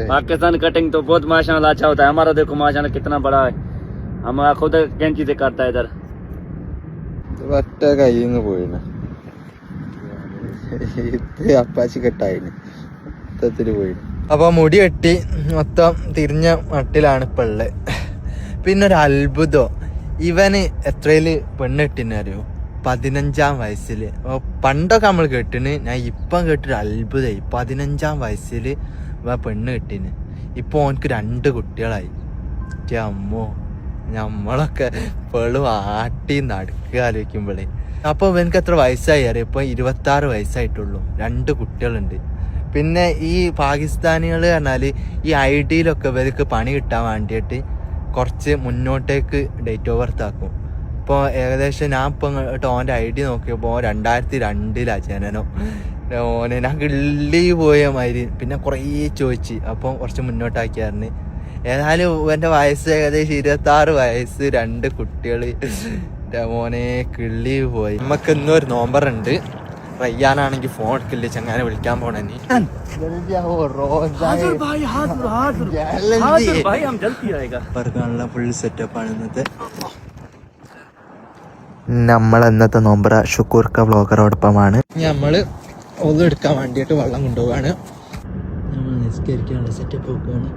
Pakistan cutting तो बहुत माशाल्लाह अच्छा होता है. हमारा देखो माशाल्लाह कितना बड़ा है. हम खुद कैंची से काटता है इधर. ഒറ്റ കയ്യിന്ന് പോയിന് ഇത് അപ്പാച്ചി കെട്ടായിന് മൊത്തത്തില് പോയിന്. അപ്പൊ മുടി കെട്ടി മൊത്തം തിരിഞ്ഞ മട്ടിലാണ് ഇപ്പൊ ഉള്ളത്. പിന്നെ ഒരു അത്ഭുതം, ഇവന് എത്രയില് പെണ്ണ് കെട്ടിനറിയോ? 15-ാം വയസ്സില്. പണ്ടൊക്കെ നമ്മൾ കേട്ടിന്, ഞാൻ ഇപ്പം കേട്ടൊരു അത്ഭുതമായി. 15-ാം വയസ്സില് പെണ്ണ് കെട്ടിന്. ഇപ്പൊ ഓനക്ക് 2 കുട്ടികളായി. അമ്മോ, നമ്മളൊക്കെ പെളും ആട്ടി നടക്കുക ആലോചിക്കുമ്പോഴേ. അപ്പൊ ഇവനക്ക് എത്ര വയസ്സായി അറിയാം? ഇപ്പൊ 26 വയസ്സായിട്ടുള്ളൂ. 2 കുട്ടികളുണ്ട്. പിന്നെ ഈ പാകിസ്ഥാനികൾ പറഞ്ഞാല് ഈ ഐഡിയിലൊക്കെ ഇവർക്ക് പണി കിട്ടാൻ വേണ്ടിയിട്ട് കുറച്ച് മുന്നോട്ടേക്ക് ഡേറ്റ് ഓഫ് ബർത്ത് ആക്കും. ഇപ്പോൾ ഏകദേശം ഞാൻ ഇപ്പം ഓൻ്റെ ഐ ഡി നോക്കിയപ്പോൾ 2002 ജനനം. ഓനെ ഞാൻ കിള്ളി പോയ മാതിരി. പിന്നെ കുറേ ചോദിച്ച്, അപ്പം കുറച്ച് മുന്നോട്ടാക്കിയായിരുന്നു. ഏതായാലും എൻ്റെ വയസ്സ് ഏകദേശം 26 വയസ്സ്, 2 കുട്ടികൾ. മോനെ കിള്ളി പോയി. നമുക്ക് ഇന്നൊരു നോമ്പറുണ്ട്. റയ്യാനാണെങ്കിൽ ഫോൺ എടുക്കില്ല, ചങ്ങനെ വിളിക്കാൻ പോണേ. ഫുൾ സെറ്റപ്പാണ് ഇന്നത്തെ. നമ്മളെന്നത്തെ നോമ്പറ ഷുക്കൂർക്ക വ്ളോഗറോടൊപ്പമാണ്. നമ്മള് ഒന്നും എടുക്കാൻ വേണ്ടിയിട്ട് വെള്ളം കൊണ്ടുപോവാണ്. നമ്മൾ നിസ്കരിക്കാനുള്ള സെറ്റപ്പ് നോക്കുകയാണ്.